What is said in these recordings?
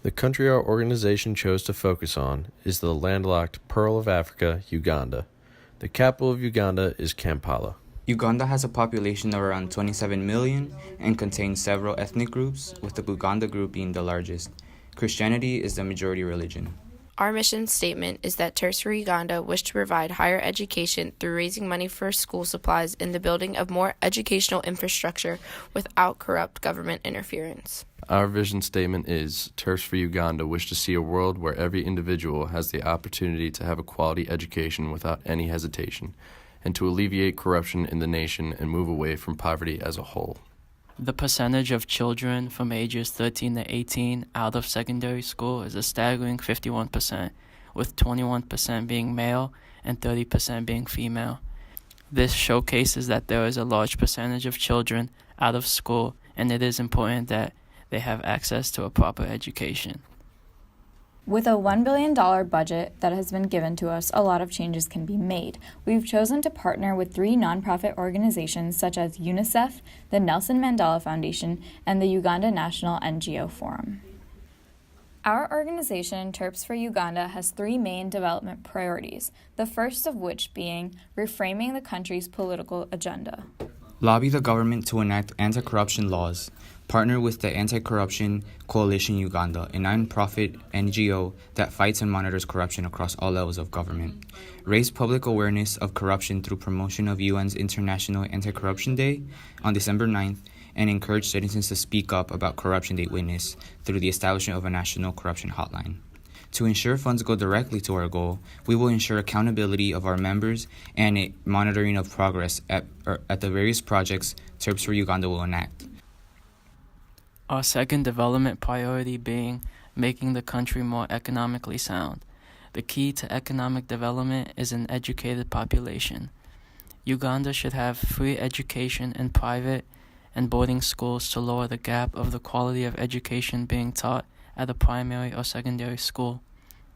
The country our organization chose to focus on is the landlocked Pearl of Africa, Uganda. The capital of Uganda is Kampala. Uganda has a population of around 27 million and contains several ethnic groups, with the Buganda group being the largest. Christianity is the majority religion. Our mission statement is that Turks for Uganda wish to provide higher education through raising money for school supplies and the building of more educational infrastructure without corrupt government interference. Our vision statement is Turks for Uganda wish to see a world where every individual has the opportunity to have a quality education without any hesitation, and to alleviate corruption in the nation and move away from poverty as a whole. The percentage of children from ages 13 to 18 out of secondary school is a staggering 51%, with 21% being male and 30% being female. This showcases that there is a large percentage of children out of school, and it is important that they have access to a proper education. With a $1 billion budget that has been given to us, a lot of changes can be made. We've chosen to partner with 3 nonprofit organizations such as UNICEF, the Nelson Mandela Foundation, and the Uganda National NGO Forum. Our organization, Turks for Uganda, has 3 main development priorities, the first of which being reframing the country's political agenda. Lobby the government to enact anti-corruption laws. Partner with the Anti-Corruption Coalition Uganda, a non-profit NGO that fights and monitors corruption across all levels of government. Raise public awareness of corruption through promotion of UN's International Anti-Corruption Day on December 9th, and encourage citizens to speak up about corruption they witness through the establishment of a national corruption hotline. To ensure funds go directly to our goal, we will ensure accountability of our members and a monitoring of progress at the various projects Turks for Uganda will enact. Our second development priority being making the country more economically sound. The key to economic development is an educated population. Uganda should have free education in private and boarding schools to lower the gap of the quality of education being taught at a primary or secondary school.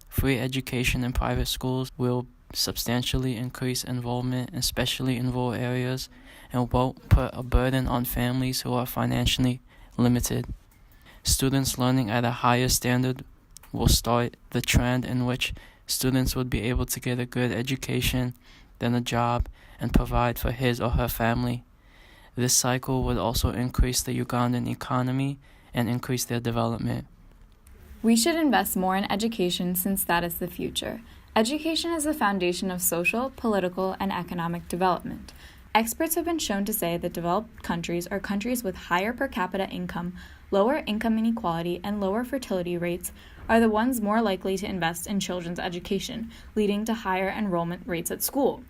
Free education in private schools will substantially increase enrollment, especially in rural areas, and won't put a burden on families who are financially limited. Students learning at a higher standard will start the trend in which students would be able to get a good education, then a job, and provide for his or her family. This cycle would also increase the Ugandan economy and increase their development. We should invest more in education since that is the future. Education is the foundation of social, political, and economic development. Experts have been shown to say that developed countries are countries with higher per capita income, lower income inequality, and lower fertility rates are the ones more likely to invest in children's education, leading to higher enrollment rates at school.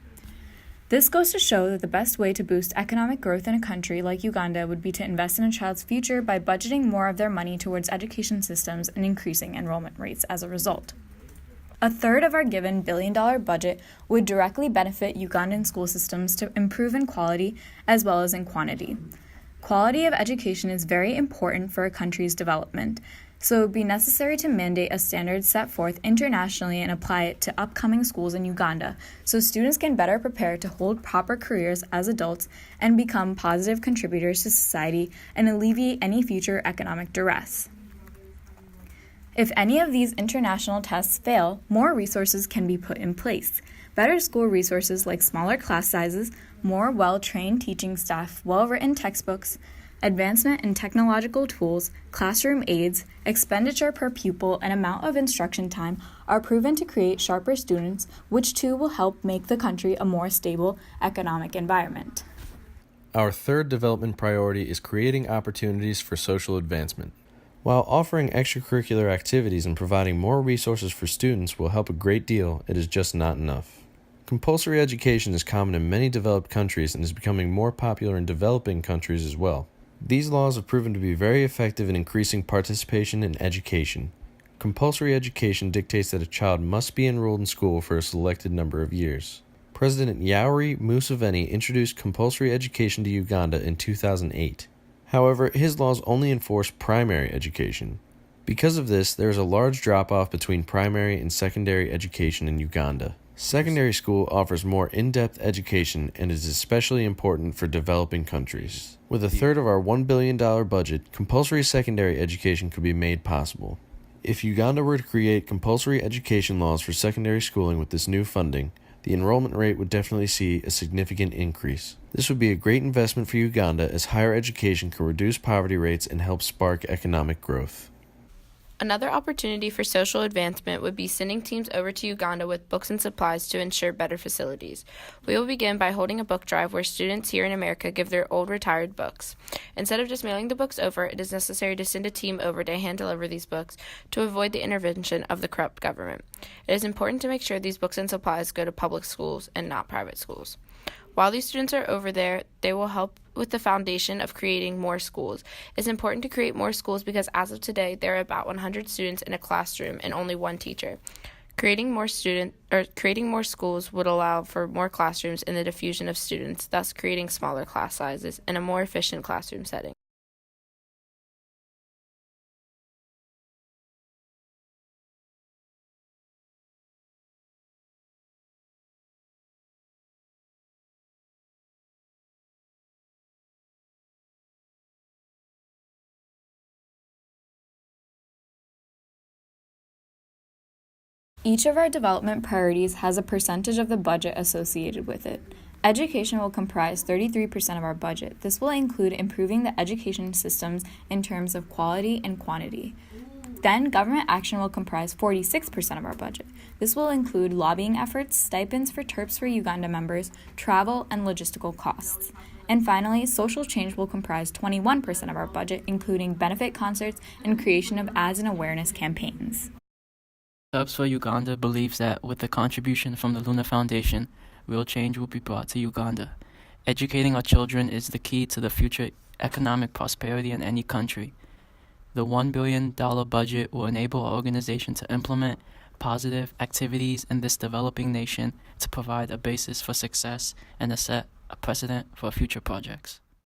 This goes to show that the best way to boost economic growth in a country like Uganda would be to invest in a child's future by budgeting more of their money towards education systems and increasing enrollment rates as a result. A third of our given billion-dollar budget would directly benefit Ugandan school systems to improve in quality as well as in quantity. Quality of education is very important for a country's development, so it would be necessary to mandate a standard set forth internationally and apply it to upcoming schools in Uganda so students can better prepare to hold proper careers as adults and become positive contributors to society and alleviate any future economic duress. If any of these international tests fail, more resources can be put in place. Better school resources like smaller class sizes, more well-trained teaching staff, well-written textbooks, advancement in technological tools, classroom aids, expenditure per pupil, and amount of instruction time are proven to create sharper students, which too will help make the country a more stable economic environment. Our third development priority is creating opportunities for social advancement. While offering extracurricular activities and providing more resources for students will help a great deal, it is just not enough. Compulsory education is common in many developed countries and is becoming more popular in developing countries as well. These laws have proven to be very effective in increasing participation in education. Compulsory education dictates that a child must be enrolled in school for a selected number of years. President Yoweri Museveni introduced compulsory education to Uganda in 2008. However, his laws only enforce primary education. Because of this, there is a large drop-off between primary and secondary education in Uganda. Secondary school offers more in-depth education and is especially important for developing countries. With a third of our $1 billion budget, compulsory secondary education could be made possible. If Uganda were to create compulsory education laws for secondary schooling with this new funding, the enrollment rate would definitely see a significant increase. This would be a great investment for Uganda as higher education can reduce poverty rates and help spark economic growth. Another opportunity for social advancement would be sending teams over to Uganda with books and supplies to ensure better facilities. We will begin by holding a book drive where students here in America give their old retired books. Instead of just mailing the books over, it is necessary to send a team over to hand deliver these books to avoid the intervention of the corrupt government. It is important to make sure these books and supplies go to public schools and not private schools. While these students are over there, they will help with the foundation of creating more schools. It's important to create more schools because as of today, there are about 100 students in a classroom and only one teacher. Creating more schools would allow for more classrooms and the diffusion of students, thus creating smaller class sizes and a more efficient classroom setting. Each of our development priorities has a percentage of the budget associated with it. Education will comprise 33% of our budget. This will include improving the education systems in terms of quality and quantity. Then, government action will comprise 46% of our budget. This will include lobbying efforts, stipends for TERPs for Uganda members, travel, and logistical costs. And finally, social change will comprise 21% of our budget, including benefit concerts and creation of ads and awareness campaigns. Subs for Uganda believes that with the contribution from the Luna Foundation, real change will be brought to Uganda. Educating our children is the key to the future economic prosperity in any country. The $1 billion budget will enable our organization to implement positive activities in this developing nation to provide a basis for success and to set a precedent for future projects.